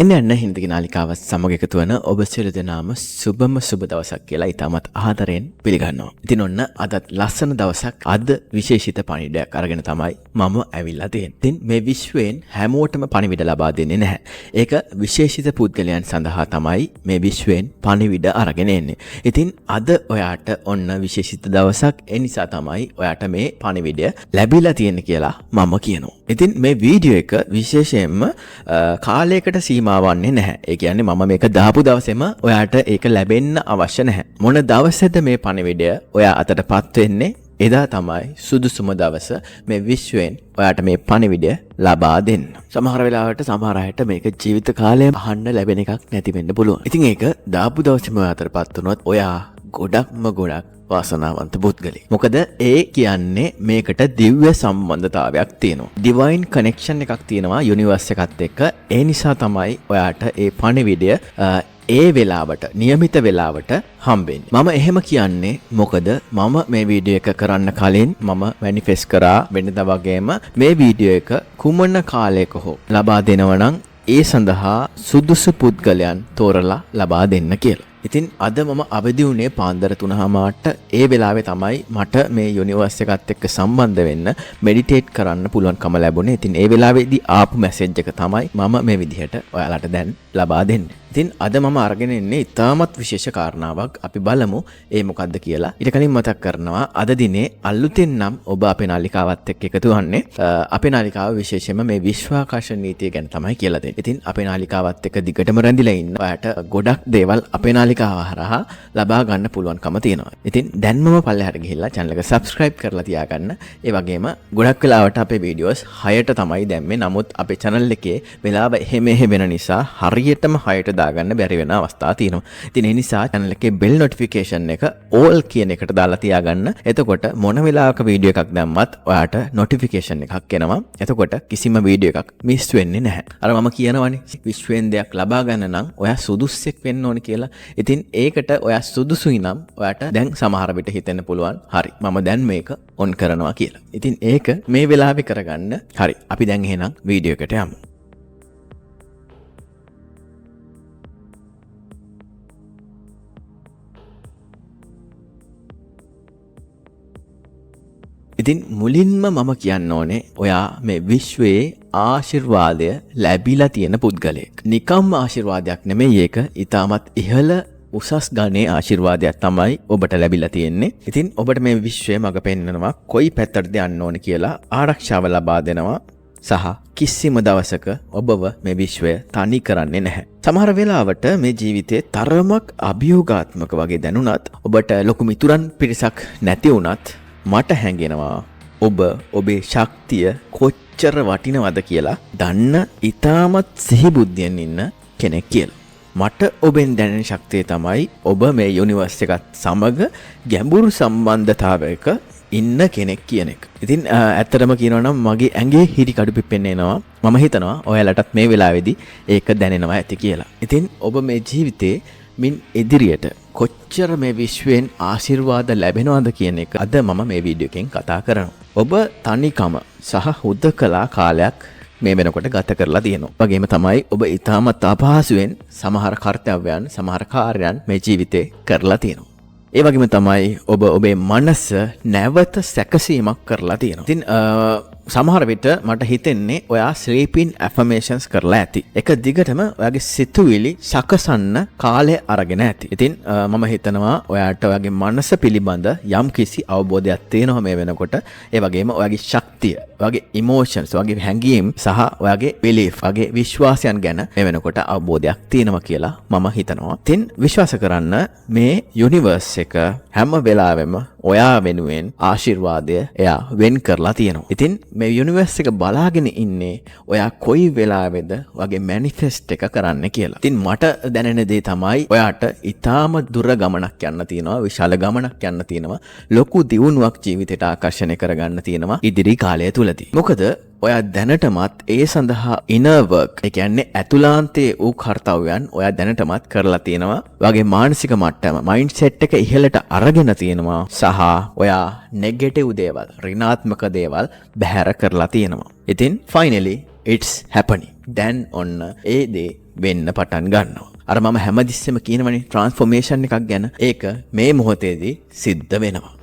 එන්න යන්න හින්දි නාලිකාව සමග එකතු වන ඔබ සියලු දෙනාම සුබම සුබ දවසක් කියලා ඉතාමත් ආදරයෙන් පිළිගන්නවා. ඉතින් ඔන්න අදත් ලස්සන දවසක් අද විශේෂිත පණිවිඩයක් අරගෙන තමයි මම ඇවිල්ලා තියෙන්නේ. ඉතින් මේ විශ්වයෙන් හැමෝටම පණිවිඩ ලබා දෙන්නේ නැහැ. ඒක විශේෂිත පුද්ගලයන් සඳහා තමයි මේ විශ්වයෙන් පණිවිඩ අරගෙන එන්නේ. ඉතින් අද ඔයාට ඔන්න විශේෂිත දවසක්. ඒ නිසා තමයි ඔයාට මේ පණිවිඩය ලැබිලා තියෙන්නේ කියලා මම කියනවා. ඉතින් මේ වීඩියෝ එක විශේෂයෙන්ම කාලයකට සීමාවන්නේ නැහැ. ඒ කියන්නේ මම මේක දාපු දවසේම ඔයාට ඒක ලැබෙන්න අවශ්‍ය නැහැ. මොන දවසේද මේ පණිවිඩය ඔයා අතටපත් වෙන්නේ? එදා තමයි සුදුසුම දවස මේ විශ්වයෙන් ඔයාට මේ පණිවිඩය ලබා දෙන්න. සමහර වෙලාවට සමහර අයට මේක ජීවිත කාලයම අහන්න ලැබෙන එකක් නැති වෙන්න පුළුවන්. ඉතින් ඒක දාපු දවසේම ඔයා අතටපත් වුණොත් ඔයා ගොඩක් වාසනාවන්ත පුද්ගලෙක්. මොකද ඒ කියන්නේ මේකට දිව්‍ය සම්බන්ධතාවයක් තියෙනවා. ඩිවයින් කනෙක්ෂන් එකක් තියෙනවා යුනිවර්ස් එකත් එක්ක. ඒ නිසා තමයි ඔයාට ඒ පණිවිඩය ඒ වෙලාවට નિયમિત වෙලාවට හම්බෙන්නේ. මම එහෙම කියන්නේ මොකද මම මේ වීඩියෝ එක කරන්න කලින් මම මැනිෆෙස්ට් කරා වෙනදා වගේම මේ වීඩියෝ එක කුමන කාලයක හෝ ලබා දෙනවා නම් ඒ සඳහා සුදුසු පුද්ගලයන් තෝරලා ලබා දෙන්න කියලා. ඉතින් අද මම අවදි වුණේ පාන්දර 3:00ට. ඒ වෙලාවේ තමයි මට මේ යුනිවර්ස් එකත් එක්ක සම්බන්ධ වෙන්න මෙඩිටේට් කරන්න පුළුවන්කම ලැබුණේ. ඉතින් ඒ වෙලාවේදී ආපු මැසේජ් එක තමයි මම මේ විදිහට ඔයාලට දැන් ලබා දෙන්නේ. ඉතින් අද මම අරගෙන ඉන්නේ ඉතාමත් විශේෂ කාරණාවක්. අපි බලමු ඒ මොකද්ද කියලා. ඊට කලින් මතක් කරනවා අද දිනේ අලුතෙන් නම් ඔබ අපේ නාලිකාවත් එක්ක එකතු වන්නේ. අපේ නාලිකාව විශේෂයෙන්ම මේ විශ්වාකර්ෂණ නීතිය ගැන තමයි කියලා දෙන්නේ. ඉතින් අපේ නාලිකාවත් එක්ක දිගටම රැඳිලා ඉන්න ඔයාට ගොඩක් දේවල් අපේ නාලිකාව හරහා ලබා ගන්න පුළුවන්කම තියෙනවා. ඉතින් දැන්මම පල්ලෙහාට ගිහිල්ලා channel එක subscribe කරලා තියාගන්න. ඒ වගේම ගොඩක් වෙලාවට අපේ videos 6ට තමයි දැම්මේ. නමුත් අපේ channel එකේ වෙලාව එහෙම වෙන නිසා හරියටම 6ට දාගන්න බැරි වෙන අවස්ථා තියෙනවා. ඉතින් ඒ නිසා channel එකේ bell notification එක all කියන එකට දාලා තියාගන්න. එතකොට මොන වෙලාවක වීඩියෝ එකක් දැම්මත් ඔයාට notification එකක් එනවා. එතකොට කිසිම වීඩියෝ එකක් miss වෙන්නේ නැහැ. අර මම කියනවනේ විශ්වෙන් දෙයක් ලබා ගන්න නම් ඔයා සුදුස්සෙක් වෙන්න ඕනේ කියලා. ඉතින් ඒකට ඔයා සුදුසුයි නම් ඔයාට දැන් සමහර විට හිතෙන්න පුළුවන් හරි මම දැන් මේක ඔන් කරනවා කියලා. ඉතින් ඒක මේ වෙලාවේ කරගන්න. හරි අපි දැන් එහෙනම් වීඩියෝ එකට යමු. ඉතින් මුලින්ම මම කියන්න ඕනේ ඔයා මේ විශ්වයේ ආශිර්වාදය ලැබිලා තියෙන පුද්ගලයෙක්. නිකම්ම ආශිර්වාදයක් නෙමෙයි ඒක. ඊටමත් ඉහළ උසස් ගණේ ආශිර්වාදයක් තමයි ඔබට ලැබිලා තියෙන්නේ. ඉතින් ඔබට මේ විශ්වය මඟ පෙන්වනවා කොයි පැත්තටද යන්න ඕනේ කියලා ආරක්ෂාව ලබා දෙනවා. සහ කිසිම දවසක ඔබව මේ විශ්වය තනි කරන්නේ නැහැ. සමහර වෙලාවට මේ ජීවිතේ තරමක් අභියෝගාත්මක වගේ දැනුණත් ඔබට ලොකු මිතුරන් පිරිසක් නැති වුණත් මට හැඟෙනවා ඔබ ඔබේ ශක්තිය කොච්චර වටිනවද කියලා දන්න ඉතාමත් සිහිබුද්ධියෙන් ඉන්න කෙනෙක් කියලා. මට ඔබෙන් දැනෙන ශක්තිය තමයි ඔබ මේ යුනිවර්ස් එකත් සමග ගැඹුරු සම්බන්ධතාවයක ඉන්න කෙනෙක් කියන එක. ඉතින් ඇත්තටම කියනවා නම් මගේ ඇඟේ හිරි කඩු පිපෙන්න එනවා. මම හිතනවා ඔයාලටත් මේ වෙලාවේදී ඒක දැනෙනවා ඇති කියලා. ඉතින් ඔබ මේ ජීවිතේ මින් ඉදිරියට කොච්චර මේ විශ්වයෙන් ආශිර්වාද ලැබෙනවද කියන එක අද මම මේ වීඩියෝ එකෙන් කතා කරනවා. ඔබ තනිකම සහ හුදකලා කාලයක් මේ වෙනකොට ගත කරලා තියෙනවා. වගේම තමයි ඔබ ඊටමත් අපහසුවෙන් සමහර කර්තව්‍යයන් සමහර කාර්යයන් මේ ජීවිතේ කරලා තියෙනවා. ඒ වගේම තමයි ඔබ ඔබේ මනස නැවත සැකසීමක් කරලා තියෙනවා. ඉතින් සමහර විට මට හිතෙන්නේ ඔයා ස්ලීපින් ඇෆර්මේෂන්ස් කරලා ඇති. එක දිගටම ඔයාගේ සිතුවිලි සකසන්න කාලය අරගෙන ඇති. ඉතින් මම හිතනවා ඔයාට ඔයාගේ මනස පිළිබඳ යම් කිසි අවබෝධයක් තියෙනවා මේ වෙනකොට. ඒ වගේම ඔයාගේ ශක්තිය, ඔයාගේ ඉමෝෂන්ස්, ඔයාගේ හැඟීම් සහ ඔයාගේ බිලීෆ්, ඔයාගේ විශ්වාසයන් ගැන මේ වෙනකොට අවබෝධයක් තියෙනවා කියලා මම හිතනවා. ඉතින් විශ්වාස කරන්න මේ යුනිවර්ස් එක හැම වෙලාවෙම ඔයා වෙනුවෙන් ආශිර්වාදය එයා වෙන් කරලා තියෙනවා. ඉතින් මේ යුනිවර්ස් එක බලාගෙන ඉන්නේ ඔයා කොයි වෙලාවෙද වගේ මැනිෆෙස්ට් එක කරන්න කියලා. ඉතින් මට දැනෙන දේ තමයි ඔයාට ඊටාම දුර ගමනක් යන්න තියෙනවා, විශාල ගමනක් යන්න තියෙනවා, ලොකු දියුණුවක් ජීවිතයට ආකර්ෂණය කරගන්න තියෙනවා ඉදිරි කාලය තුලදී. මොකද ඔයා දැනටමත් ඒ සඳහා inner work, ඒ කියන්නේ ඇතුළාන්තයේ වූ කාර්යයන් ඔයා දැනටමත් කරලා තියෙනවා. වගේ මානසික මට්ටම, mindset එක ඉහළට අරගෙන තියෙනවා. සහ ඔයා negative දේවල්, ඍණාත්මක දේවල් බැහැර කරලා තියෙනවා. ඉතින් finally it's happening. දැන් ඔන්න ඒ දේ වෙන්න පටන් ගන්නවා. අර මම හැමතිස්සෙම කියනවනේ ට්‍රාන්ස්ෆෝමේෂන් එකක් ගැන. ඒක මේ මොහොතේදී සිද්ධ වෙනවා.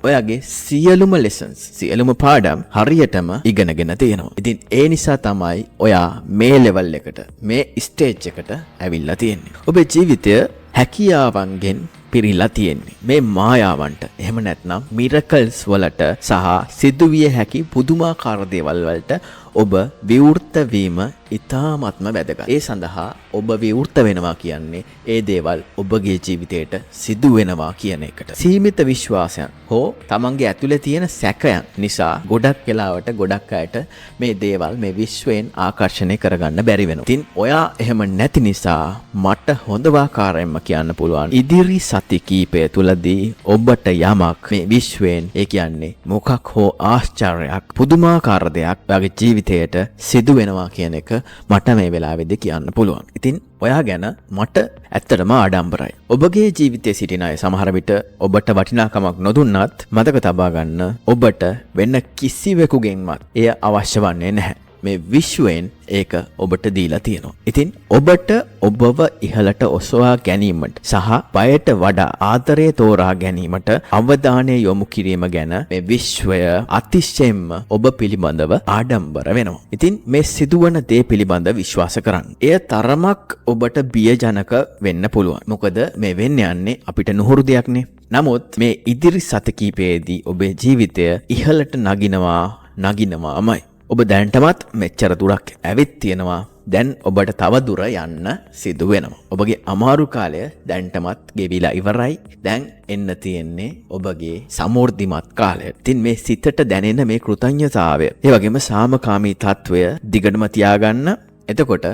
ඔයාගේ සියලුම lessons සියලුම පාඩම් හරියටම ඉගෙනගෙන තියෙනවා. ඉතින් ඒ නිසා තමයි ඔයා මේ level එකට මේ stage එකට ඇවිල්ලා තියෙන්නේ. ඔබේ ජීවිතය හැකියාවන්ගෙන් පිරීලා තියෙන්නේ. මේ මායාවන්ට එහෙම නැත්නම් miracles වලට සහ සිදුවිය හැකි පුදුමාකාර දේවල් වලට ඔබ විවෘත වීම ඉතාමත්ම වැදගත්. ඒ සඳහා ඔබ විවෘත වෙනවා කියන්නේ ඒ දේවල් ඔබගේ ජීවිතයට සිදු වෙනවා කියන එකට. සීමිත විශ්වාසයන් හෝ තමන්ගේ ඇතුලේ තියෙන සැකයන් නිසා ගොඩක් වෙලාවට ගොඩක් අයට මේ දේවල් මේ විශ්වයෙන් ආකර්ෂණය කරගන්න බැරි වෙනවා. ඉතින් ඔයා එහෙම නැති නිසා මට හොඳවාකාරයෙන්ම කියන්න පුළුවන් ඉදිරි සති කීපය තුලදී ඔබට යමක් මේ විශ්වයෙන් ඒ කියන්නේ මොකක් හෝ ආශ්චර්යයක් පුදුමාකාර දෙයක් ඔයාගේ ජීවිතයට සිදු වෙනවා කියන එක මට මේ වෙලාවේදී කියන්න පුළුවන්. ඉතින් ඔයා ගැන මට ඇත්තටම ආඩම්බරයි. ඔබගේ ජීවිතයේ සිටින අය සමහර විට ඔබට වටිනාකමක් නොදුන්නත් මතක තබා ගන්න ඔබට වෙන කිසිවෙකුගෙන්වත් එය අවශ්‍ය වන්නේ නැහැ. මේ විශ්වයෙන් ඒක ඔබට දීලා තියෙනවා. ඉතින් ඔබට ඔබව ඉහළට ඔසවා ගැනීමට සහ බයට වඩා ආදරය තෝරා ගැනීමට අවධානය යොමු කිරීම ගැන මේ විශ්වය අතිශයින්ම ඔබ පිළිබඳව ආඩම්බර වෙනවා. ඉතින් මේ සිදුවන දේ පිළිබඳව විශ්වාස කරන්න. එය තරමක් ඔබට බියජනක වෙන්න පුළුවන්. මොකද මේ වෙන්න යන්නේ අපිට නුහුරු දෙයක්නේ. නමුත් මේ ඉදිරි සත කීපයේදී ඔබේ ජීවිතය ඉහළට නගිනවාමයි. ඔබ දැනටමත් මෙච්චර දුරක් ඇවිත් තියෙනවා. දැන් ඔබට තව දුර යන්න සිදු වෙනවා. ඔබගේ අමාරු කාලය දැනටමත් ගෙවිලා ඉවරයි. දැන් එන්න තියෙන්නේ ඔබගේ සමෘද්ධිමත් කාලය. ඉතින් මේ සිතට දැනෙන මේ කෘතඥතාවය, ඒ වගේම සාමකාමී තත්වය දිගටම තියාගන්න. එතකොට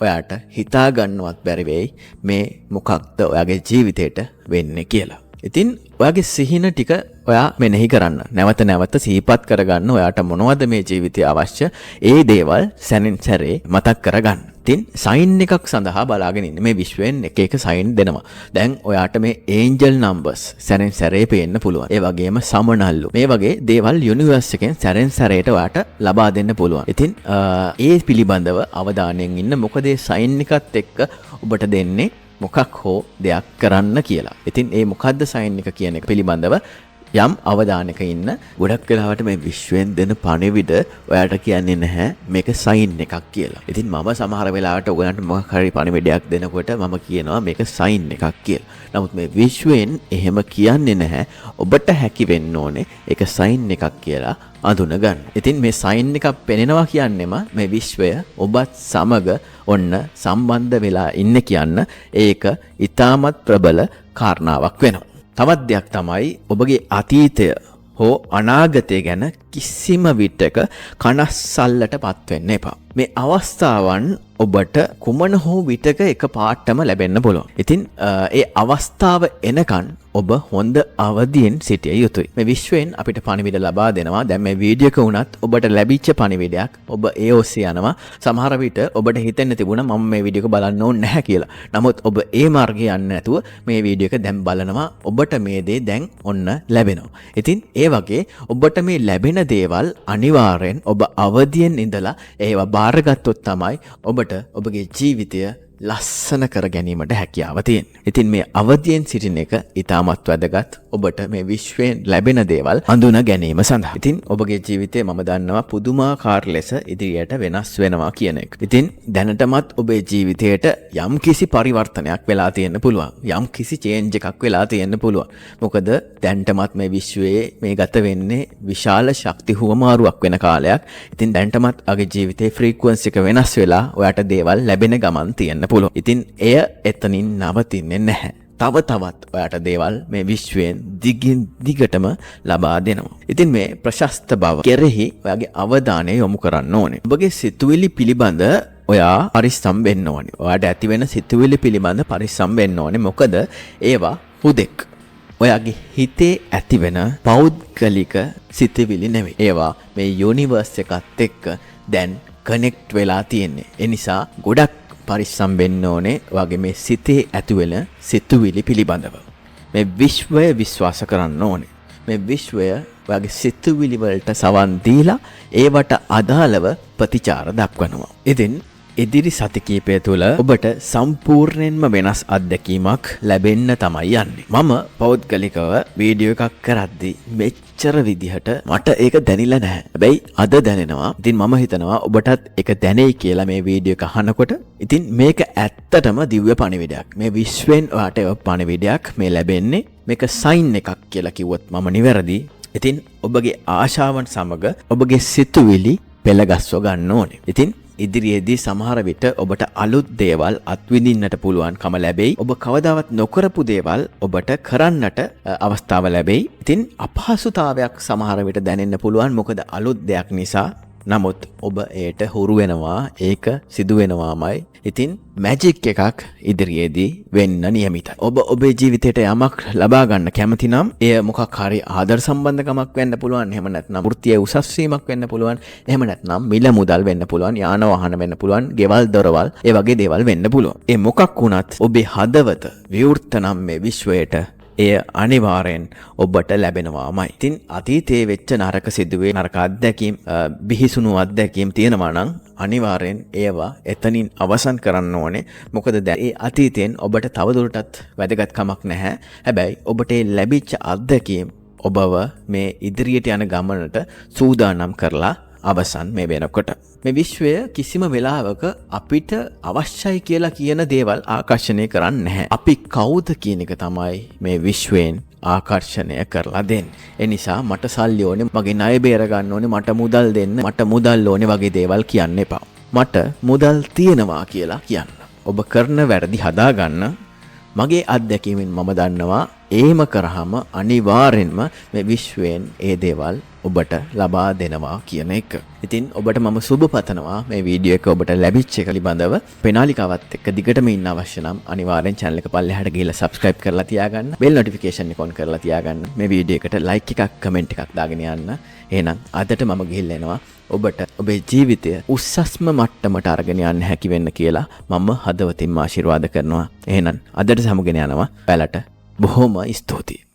ඔයාට හිතා ගන්නවත් බැරි වෙයි මේ මොකක්ද ඔයාගේ ජීවිතේට වෙන්නේ කියලා. ඉතින් ඔයාගේ සිහින ටික ඔයා මෙනෙහි කරන්න. නැවත නැවත සිහිපත් කරගන්න ඔයාට මොනවද මේ ජීවිතය අවශ්‍ය ඒ දේවල් සැනින් සැරේ මතක් කරගන්න. ඉතින් සයින් එකක් සඳහා බලාගෙන ඉන්න. මේ විශ්වයෙන් එක එක සයින් දෙනවා. දැන් ඔයාට මේ ඒන්ජල් නම්බර්ස් සැනින් සැරේ පේන්න පුළුවන්. ඒ වගේම සමනල්ලු. මේ වගේ දේවල් යුනිවර්ස් එකෙන් සැරෙන් සැරේට ඔයාට ලබා දෙන්න පුළුවන්. ඉතින් ඒ පිළිබඳව අවධානයෙන් ඉන්න. මොකද ඒ සයින් එකත් එක්ක ඔබට දෙන්නේ මොකක් හෝ දෙයක් කරන්න කියලා. ඉතින් ඒ මොකද්ද සයින් එක කියන එක පිළිබඳව යම් අවධානයක ඉන්න. ගොඩක් වෙලාවට මේ විශ්වයෙන් දෙන පණිවිඩ ඔයාට කියන්නේ නැහැ මේක සයින් එකක් කියලා. ඉතින් මම සමහර වෙලාවට ඔයගලන්ට මොකක් හරි පණිවිඩයක් දෙනකොට මම කියනවා මේක සයින් එකක් කියලා. නමුත් මේ විශ්වයෙන් එහෙම කියන්නේ නැහැ. ඔබට හැකි වෙන්න ඕනේ ඒක සයින් එකක් කියලා අඳුන ගන්න. ඉතින් මේ සයින් එකක් පෙනෙනවා කියන්නේම මේ විශ්වය ඔබත් සමග ඔන්න සම්බන්ධ වෙලා ඉන්න කියන්න ඒක ඊටමත් ප්‍රබල කාරණාවක් වෙනවා. තවත් දෙයක් තමයි ඔබගේ අතීතය හෝ අනාගතය ගැන කිසිම විටක කනස්සල්ලටපත් වෙන්න එපා. මේ අවස්ථාවන් ඔබට කුමන හෝ විටක එක පාටම ලැබෙන්න පුළුවන්. ඉතින් ඒ අවස්ථාව එනකන් ඔබ හොඳ අවදියෙන් සිටිය යුතුයි. මේ විශ්වයෙන් අපිට පණිවිඩ ලබා දෙනවා. දැන් මේ වීඩියෝ එක උනත් ඔබට ලැබිච්ච පණිවිඩයක් ඔබ ඒ ඔස්සේ යනවා. සමහර විට ඔබට හිතෙන්න තිබුණා මම මේ වීඩියෝ එක බලන්න ඕනේ නැහැ කියලා. නමුත් ඔබ ඒ මාර්ගේ යන්නේ නැතුව මේ වීඩියෝ එක දැන් බලනවා. ඔබට මේ දේ දැන් ඔන්න ලැබෙනවා. ඉතින් ඒ වගේ ඔබට මේ ලැබෙන දේවල් අනිවාර්යෙන් ඔබ අවදියෙන් ඉඳලා ඒවා බාරගත්තොත් තමයි ඔබට ඔබගේ ජීවිතය ලස්සන කර ගැනීමට හැකියාව තියෙනවා. ඉතින් මේ අවදියෙන් සිටින එක ඉතාමත් වැදගත් ඔබට මේ විශ්වයෙන් ලැබෙන දේවල් හඳුනා ගැනීම සඳහා. ඉතින් ඔබගේ ජීවිතය මම දන්නවා පුදුමාකාර ලෙස ඉදිරියට වෙනස් වෙනවා කියන එක. ඉතින් දැනටමත් ඔබේ ජීවිතයට යම් කිසි පරිවර්තනයක් වෙලා තියෙන්න පුළුවන්. යම් කිසි චේන්ජ් එකක් වෙලා තියෙන්න පුළුවන්. මොකද දැනටමත් මේ විශ්වයේ මේ ගත වෙන්නේ විශාල ශක්ති හුවමාරුවක් වෙන කාලයක්. ඉතින් දැනටමත් ඔබගේ ජීවිතේ ෆ්‍රීකවන්සි එක වෙනස් වෙලා ඔයාට දේවල් ලැබෙන ගමන් තියෙන්න පුළුවන්. ඉතින් එය එතනින් නවතින්නේ නැහැ. තව තවත් ඔයාට දේවල් මේ විශ්වයෙන් දිගින් දිගටම ලබා දෙනවා. ඉතින් මේ ප්‍රශස්ත බව කෙරෙහි ඔයාගේ අවධානය යොමු කරන්න ඕනේ. ඔබගේ සිතුවිලි පිළිබඳ ඔයා පරිස්සම් වෙන්න ඕනේ. ඔයාට ඇති වෙන සිතුවිලි පිළිබඳ පරිස්සම් වෙන්න ඕනේ. මොකද ඒවා හුදෙක් ඔයාගේ හිතේ ඇතිවෙන පෞද්ගලික සිතුවිලි නෙවෙයි. ඒවා මේ යුනිවර්ස් එකත් එක්ක දැන් කනෙක්ට් වෙලා තියෙන්නේ. ඒ නිසා ගොඩක් පරිස්සම් වෙන්න ඕනේ වගේ මේ සිතේ ඇතිවෙන සිතුවිලි පිළිබඳව. මේ විශ්වය විශ්වාස කරන්න ඕනේ. මේ විශ්වය වගේ සිතුවිලි වලට සවන් දීලා ඒවට අදාළව ප්‍රතිචාර දක්වනවා. ඉතින් ඉදිරි සති කීපය තුළ ඔබට සම්පූර්ණයෙන්ම වෙනස් අත්දැකීමක් ලැබෙන්න තමයි යන්නේ. මම පෞද්ගලිකව වීඩියෝ එකක් කරද්දී මෙච්චර විදිහට මට ඒක දැනෙලා නැහැ. හැබැයි අද දැනෙනවා. ඉතින් මම හිතනවා ඔබටත් ඒක දැනෙයි කියලා මේ වීඩියෝ එක අහනකොට. ඉතින් මේක ඇත්තටම දිව්‍ය පණිවිඩයක්. මේ විශ්වෙන් ඔයාට පණිවිඩයක් මේ ලැබෙන්නේ. මේක සයින් එකක් කියලා කිව්වොත් මම නිවැරදි. ඉතින් ඔබගේ ආශාවන් සමග ඔබගේ සිතුවිලි පෙළගස්ව ගන්න ඕනේ. ඉතින් ඉදිරියේදී සමහර විට ඔබට අලුත් දේවල් අත්විඳින්නට පුළුවන්කම ලැබෙයි. ඔබ කවදාවත් නොකරපු දේවල් ඔබට කරන්නට අවස්ථාව ලැබෙයි. ඉතින් අපහසුතාවයක් සමහර විට දැනෙන්න පුළුවන්. මොකද අලුත් දෙයක් නිසා. නමුත් ඔබ ඒට හුරු වෙනවා. ඒක සිදු වෙනවාමයි. ඉතින් මැජික් එකක් ඉදිරියේදී වෙන්න නියමිතයි. ඔබ ඔබේ ජීවිතයට යමක් ලබා ගන්න කැමති නම් එය මොකක් හරි ආදර සම්බන්ධකමක් වෙන්න පුළුවන්. එහෙම නැත්නම් වෘත්තීය උසස් වීමක් වෙන්න පුළුවන්. එහෙම නැත්නම් මිල මුදල් වෙන්න පුළුවන්. යාන වාහන වෙන්න පුළුවන්. ගෙවල් දොරවල් ඒ වගේ දේවල් වෙන්න පුළුවන්. ඒ මොකක් වුණත් ඔබේ හදවත විවෘත නම් මේ විශ්වයට එය අනිවාර්යෙන් ඔබට ලැබෙනවාමයි. ඉතින් අතීතයේ වෙච්ච නරක සිදුවේ නරක අත්දැකීම් බිහිසුණු අත්දැකීම් තියෙනවා නම් අනිවාර්යෙන් ඒවා එතනින් අවසන් කරන්න ඕනේ. මොකද දැන් ඒ අතීතයෙන් ඔබට තවදුරටත් වැදගත්කමක් නැහැ. හැබැයි ඔබට ලැබිච්ච අත්දැකීම් ඔබව මේ ඉදිරියට යන ගමනට සූදානම් කරලා අවසන් මේ වෙනකොට. මේ විශ්වය කිසිම වෙලාවක අපිට අවශ්‍යයි කියලා කියන දේවල් ආකර්ෂණය කරන්නේ නැහැ. අපි කවුද කියන එක තමයි මේ විශ්වයෙන් ආකර්ෂණය කරලා දෙන්නේ. ඒ නිසා මට සල්ලි ඕනේ, මගේ ණය බේර ගන්න ඕනේ, මට මුදල් දෙන්න, මට මුදල් ඕනේ වගේ දේවල් කියන්න එපා. මට මුදල් තියෙනවා කියලා කියන්න. ඔබ කරන වැරදි හදාගන්න. මගේ අත්දැකීමෙන් මම දන්නවා එහෙම කරාම අනිවාර්යෙන්ම මේ විශ්වයෙන් ඒ දේවල් ඔබට ලබා දෙනවා කියන එක. ඉතින් ඔබට මම සුබ පතනවා මේ වීඩියෝ එක ඔබට ලැබිච්ච එක පිළිබඳව. පෙනාලිකාවත් එක්ක දිගටම ඉන්න අවශ්‍ය නම් අනිවාර්යෙන් channel එක පල්ලෙහාට ගිහලා subscribe කරලා තියාගන්න. bell notification එක on කරලා තියාගන්න. මේ වීඩියෝ එකට like එකක් comment එකක් දාගෙන යන්න. එහෙනම් අදට මම ගිහිල්ලා එනවා. ඔබට ඔබේ ජීවිතය උස්සස්ම මට්ටමට අරගෙන යන්න හැකි වෙන්න කියලා මම හදවතින්ම ආශිර්වාද කරනවා. එහෙනම් අදට සමුගෙන යනවා. ඔයාලට බොහොම ස්තුතියි.